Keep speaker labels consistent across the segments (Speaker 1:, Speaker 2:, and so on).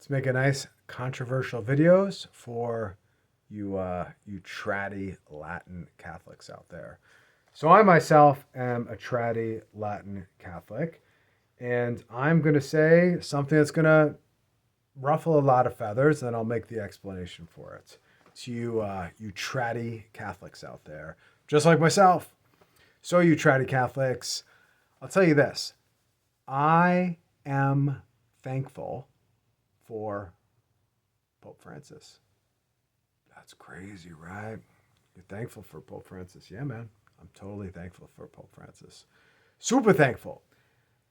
Speaker 1: Let's make a nice controversial videos for you tratty Latin Catholics out there. So I myself am a tratty Latin Catholic, and I'm going to say something that's going to ruffle a lot of feathers, and I'll make the explanation for it to you tratty Catholics out there, just like myself. So you tratty Catholics, I'll tell you this: I am thankful for Pope Francis. That's crazy, right? You're thankful for Pope Francis. Yeah, man. I'm totally thankful for Pope Francis. Super thankful.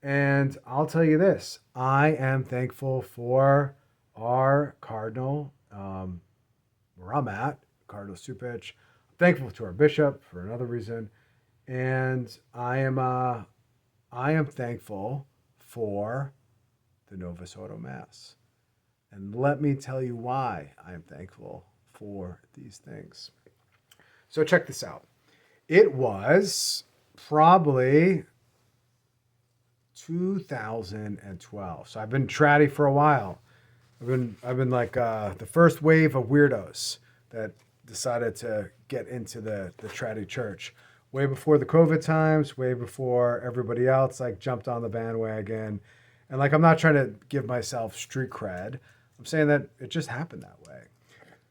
Speaker 1: And I'll tell you this: I am thankful for our Cardinal, where I'm at, Cardinal Supich. I'm thankful to our bishop for another reason. And I am thankful for the Novus Ordo Mass. And let me tell you why I am thankful for these things. So check this out. It was probably 2012. So I've been tratty for a while. I've been like the first wave of weirdos that decided to get into the tratty church. Way before the COVID times, way before everybody else like jumped on the bandwagon. And like I'm not trying to give myself street cred. I'm saying that it just happened that way.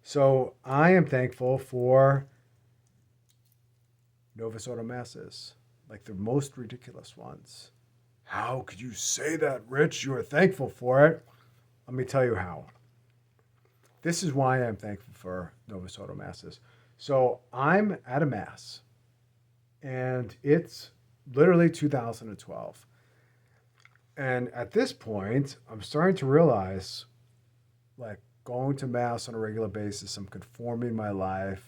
Speaker 1: So I am thankful for Novus Ordo Masses, like the most ridiculous ones. How could you say that, Rich? You are thankful for it. Let me tell you how. This is why I'm thankful for Novus Ordo Masses. So I'm at a Mass, and it's literally 2012. And at this point, I'm starting to realize, like, going to Mass on a regular basis, I'm conforming my life,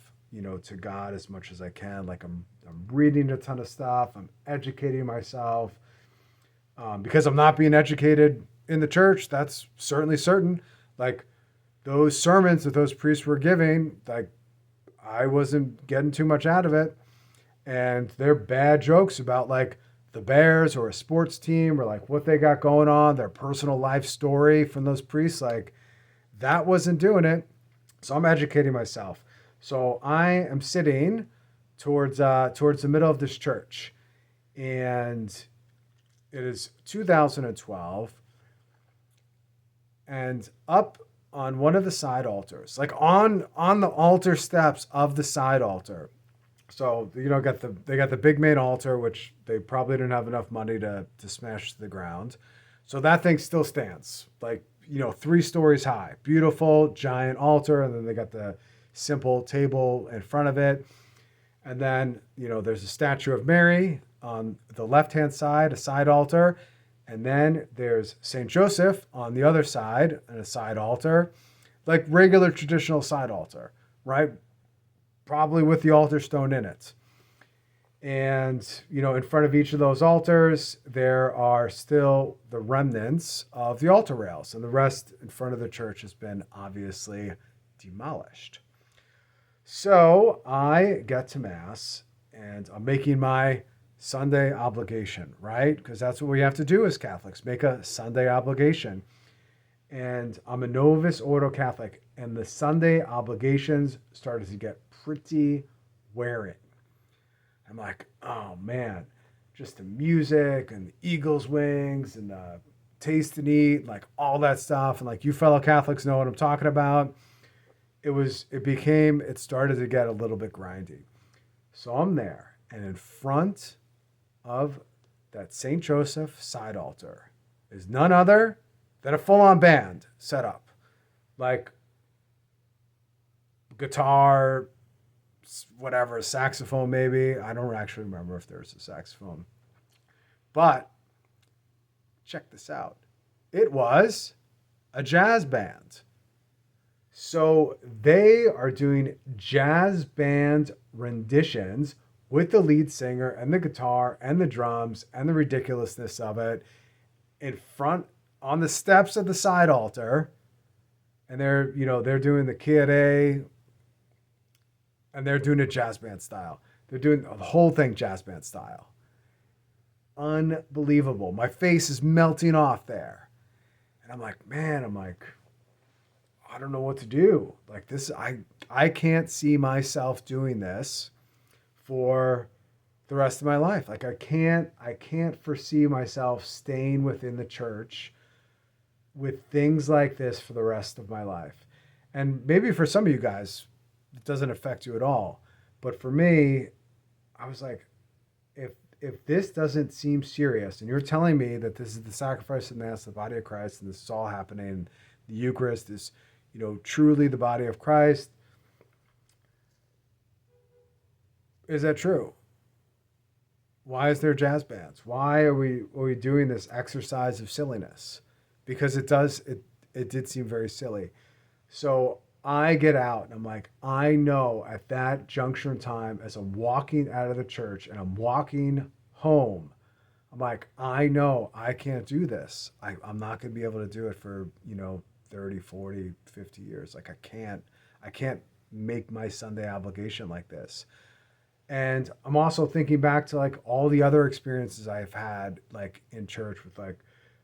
Speaker 1: to God as much as I can. Like, I'm reading a ton of stuff. I'm educating myself. Because I'm not being educated in the church, that's certainly certain. Like, those sermons that those priests were giving, like, I wasn't getting too much out of it. And they're bad jokes about, like, the Bears or a sports team or, like, what they got going on, their personal life story from those priests. Like, that wasn't doing it. So I'm educating myself. So I am sitting towards the middle of this church. And it is 2012. And up on one of the side altars, like on the altar steps of the side altar. So, they got the big main altar, which they probably didn't have enough money to smash to the ground. So that thing still stands, like, 3 stories high. Beautiful, giant altar. And then they got the simple table in front of it. And then, there's a statue of Mary on the left-hand side, a side altar. And then there's St. Joseph on the other side, and a side altar, like regular traditional side altar, right? Probably with the altar stone in it. And, in front of each of those altars, there are still the remnants of the altar rails, and the rest in front of the church has been obviously demolished. So I get to Mass, and I'm making my Sunday obligation, right? Because that's what we have to do as Catholics, make a Sunday obligation. And I'm a Novus Ordo Catholic, and the Sunday obligations started to get pretty wearing. I'm like, oh man, just the music and the eagle's wings and the taste and eat, like all that stuff. And like, you fellow Catholics know what I'm talking about. It started to get a little bit grindy. So I'm there, and in front of that St. Joseph side altar is none other than a full-on band set up. Like guitar, whatever, saxophone maybe. I don't actually remember if there's a saxophone. But check this out. It was a jazz band. So they are doing jazz band renditions with the lead singer and the guitar and the drums and the ridiculousness of it in front on the steps of the side altar. And they're doing the Kyrie, and they're doing it jazz band style. They're doing the whole thing jazz band style. Unbelievable. My face is melting off there. And I'm like, I don't know what to do. Like this, I can't see myself doing this for the rest of my life. Like I can't foresee myself staying within the church with things like this for the rest of my life. And maybe for some of you guys, it doesn't affect you at all. But for me, I was like, if this doesn't seem serious, and you're telling me that this is the sacrifice of the Mass, the body of Christ, and this is all happening, the Eucharist is, truly the body of Christ, is that true? Why is there jazz bands? Why are we doing this exercise of silliness? Because it did seem very silly. So I get out and I'm like, I know at that juncture in time, as I'm walking out of the church and I'm walking home, I'm like, I know I can't do this. I'm not going to be able to do it for, 30, 40, 50 years. Like I can't make my Sunday obligation like this. And I'm also thinking back to like all the other experiences I've had like in church with like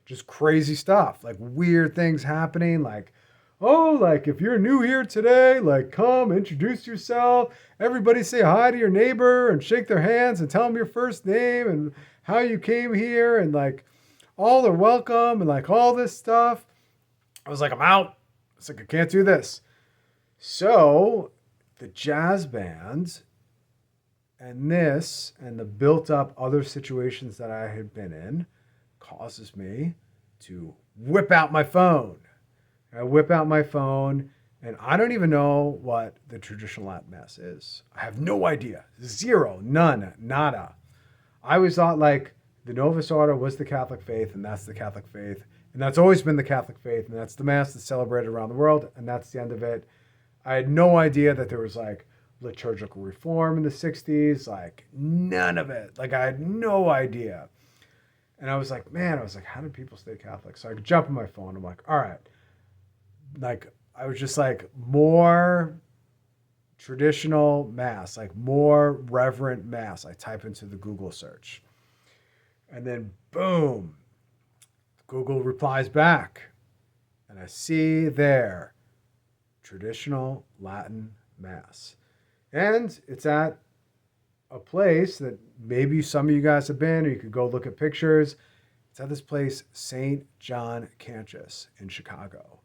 Speaker 1: just crazy stuff, like weird things happening, like, oh, like if you're new here today, like come introduce yourself. Everybody say hi to your neighbor and shake their hands and tell them your first name and how you came here and like all are welcome and like all this stuff. I was like, I'm out. It's like I can't do this. So the jazz band and this and the built up other situations that I had been in causes me to whip out my phone. I whip out my phone and I don't even know what the traditional Latin Mass is. I have no idea. Zero, none, nada. I always thought like the Novus Ordo was the Catholic faith and that's the Catholic faith. And that's always been the Catholic faith. And that's the Mass that's celebrated around the world. And that's the end of it. I had no idea that there was like liturgical reform in the 60s. Like none of it. Like I had no idea. And I was like, how do people stay Catholic? So I could jump on my phone. I'm like, all right. Like I was just like more traditional Mass, like more reverent Mass. I type into the Google search. And then boom, Google replies back. And I see there, traditional Latin Mass. And it's at a place that maybe some of you guys have been, or you could go look at pictures. It's at this place, St. John Cantius in Chicago.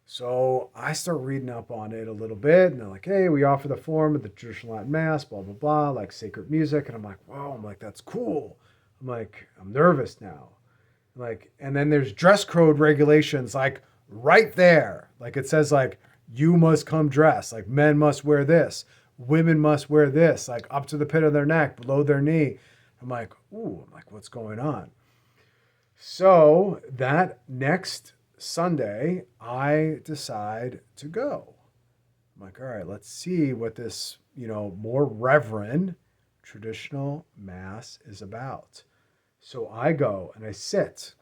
Speaker 1: So I start reading up on it a little bit, and they're like, hey, we offer the form of the traditional Latin Mass, blah, blah, blah, like sacred music. And I'm like, whoa, I'm like, that's cool. I'm like, I'm nervous now. Like, and then there's dress code regulations, like right there. Like it says like, you must come dressed, like men must wear this, women must wear this, like up to the pit of their neck, below their knee. I'm like, ooh, I'm like, what's going on? So that next Sunday, I decide to go. I'm like, all right, let's see what this, more reverend traditional Mass is about. So I go and I sit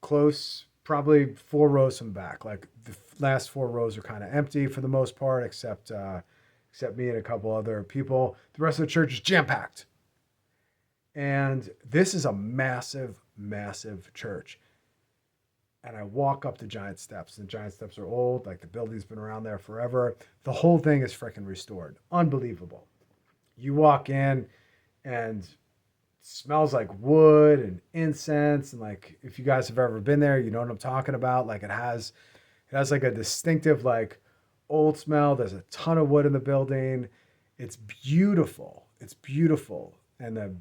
Speaker 1: close, probably 4 rows from back. Like the last 4 rows are kind of empty for the most part, except me and a couple other people. The rest of the church is jam-packed. And this is a massive, massive church. And I walk up the giant steps. The giant steps are old, like the building's been around there forever. The whole thing is freaking restored. Unbelievable. You walk in and smells like wood and incense, and like if you guys have ever been there, you know what I'm talking about. Like it has like a distinctive like old smell. There's a ton of wood in the building. It's beautiful. It's beautiful. And the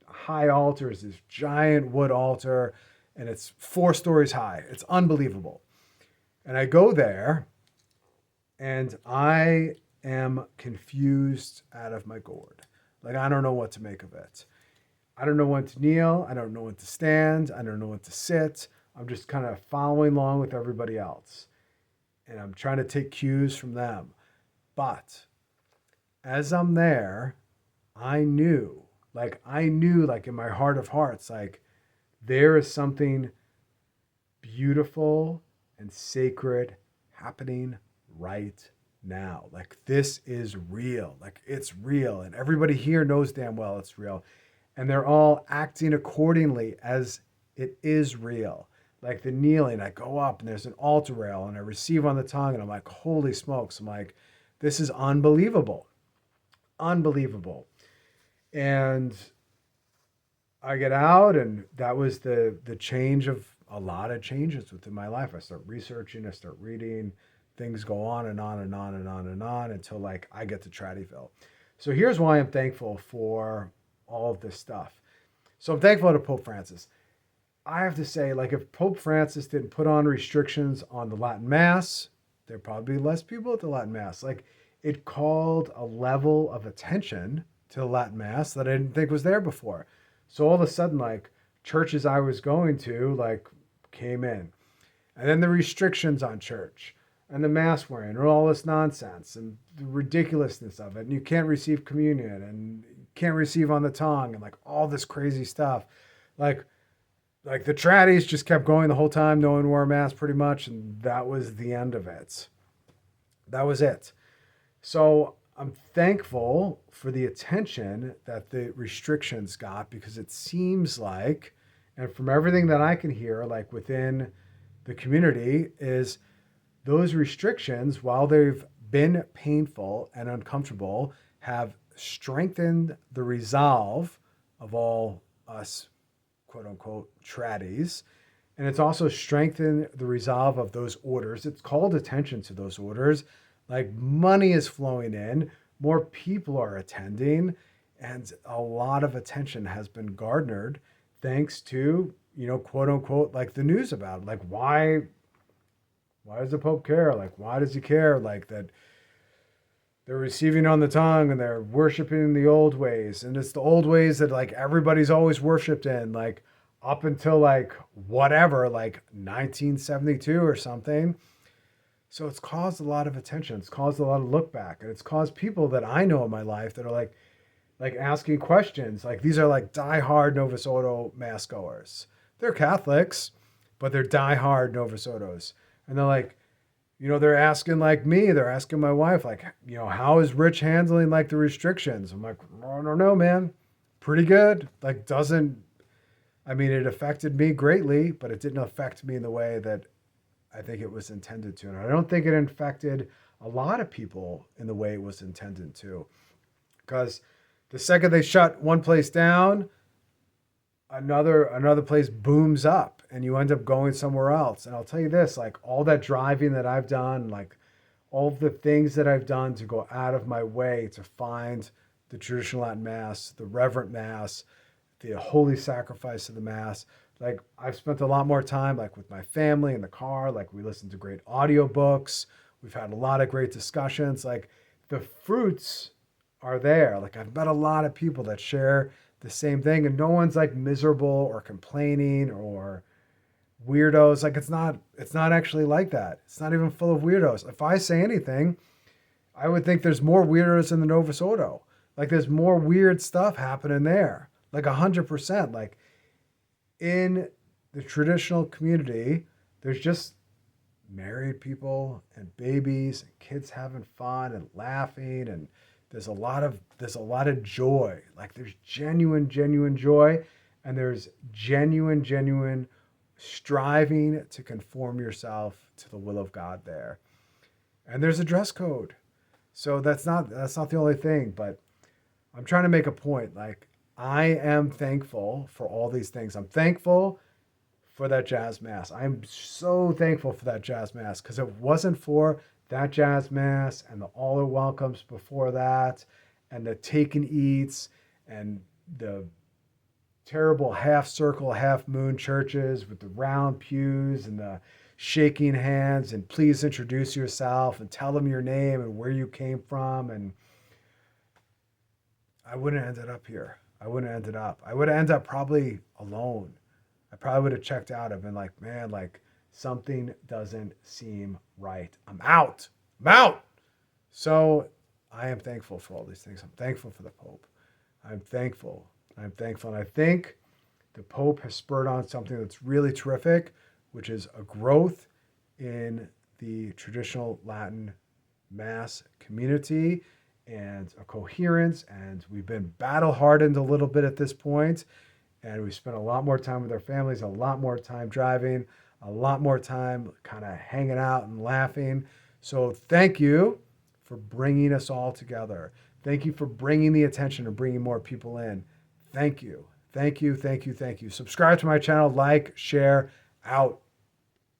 Speaker 1: high altar is this giant wood altar, and it's 4 stories high. It's unbelievable. And I go there and I am confused out of my gourd. Like I don't know what to make of it. I don't know when to kneel. I don't know when to stand. I don't know when to sit. I'm just kind of following along with everybody else. And I'm trying to take cues from them. But as I'm there, I knew like in my heart of hearts, like there is something beautiful and sacred happening right now. Like this is real. Like it's real. And everybody here knows damn well it's real. And they're all acting accordingly as it is real. like the kneeling, I go up and there's an altar rail and I receive on the tongue and I'm like, holy smokes. I'm like, this is unbelievable. Unbelievable. And I get out, and that was the change of a lot of changes within my life. I start researching, I start reading, things go on and on and on and on and on until like I get to Tradiville. So here's why I'm thankful for all of this stuff. So I'm thankful to Pope Francis. I have to say, like, if Pope Francis didn't put on restrictions on the Latin Mass, there'd probably be less people at the Latin Mass. Like, it called a level of attention to the Latin Mass that I didn't think was there before. So all of a sudden, like, churches I was going to, like, came in. And then the restrictions on church and the mass wearing and all this nonsense and the ridiculousness of it. And you can't receive communion and you can't receive on the tongue and like all this crazy stuff. Like, like the tradies just kept going the whole time. No one wore a mask pretty much. And that was the end of it. That was it. So I'm thankful for the attention that the restrictions got because it seems like, and from everything that I can hear, like within the community, is those restrictions, while they've been painful and uncomfortable, have strengthened the resolve of all us, quote unquote, tradies. And it's also strengthened the resolve of those orders. It's called attention to those orders. Like money is flowing in, more people are attending, and a lot of attention has been garnered thanks to, quote unquote, like the news about it. Like why does the Pope care? Like, why does he care? Like that they're receiving on the tongue and they're worshiping the old ways. And it's the old ways that like everybody's always worshiped in, like up until like whatever, like 1972 or something. So it's caused a lot of attention. It's caused a lot of look back. And it's caused people that I know in my life that are like asking questions. Like these are like diehard Novus Ordo mass goers. They're Catholics, but they're diehard Novus Ordos. And they're like, they're asking like me, they're asking my wife, like, how is Rich handling like the restrictions? I'm like, I don't know, man. Pretty good. Like it affected me greatly, but it didn't affect me in the way that I think it was intended to. And I don't think it infected a lot of people in the way it was intended to. Because the second they shut one place down, another place booms up and you end up going somewhere else. And I'll tell you this, like all that driving that I've done, like all of the things that I've done to go out of my way to find the traditional Latin Mass, the reverent Mass, the holy sacrifice of the Mass. Like I've spent a lot more time like with my family in the car. Like we listen to great audiobooks. We've had a lot of great discussions. Like the fruits are there. Like I've met a lot of people that share the same thing and no one's like miserable or complaining or weirdos. Like it's not actually like that. It's not even full of weirdos. If I say anything, I would think there's more weirdos in the Novus Ordo. Like there's more weird stuff happening there. Like 100%. Like in the traditional community, there's just married people and babies and kids having fun and laughing, and there's a lot of joy. Like there's genuine joy, and there's genuine striving to conform yourself to the will of God there. And there's a dress code. So that's not the only thing, but I'm trying to make a point. Like I am thankful for all these things. I'm thankful for that jazz mass. I'm so thankful for that jazz mass because it wasn't for that jazz mass and the altar welcomes before that and the take and eats and the terrible half circle, half moon churches with the round pews and the shaking hands and please introduce yourself and tell them your name and where you came from. And I wouldn't have ended up here. I would have ended up probably alone. I probably would have checked out. I've been like, man, like something doesn't seem right. I'm out. So I am thankful for all these things. I'm thankful for the Pope. I'm thankful. And I think the Pope has spurred on something that's really terrific, which is a growth in the traditional Latin Mass community and a coherence. And we've been battle hardened a little bit at this point. And we spent a lot more time with our families, a lot more time driving, a lot more time kind of hanging out and laughing. So thank you for bringing us all together. Thank you for bringing the attention and bringing more people in. Thank you. Thank you. Thank you. Thank you. Subscribe to my channel, like, share, out.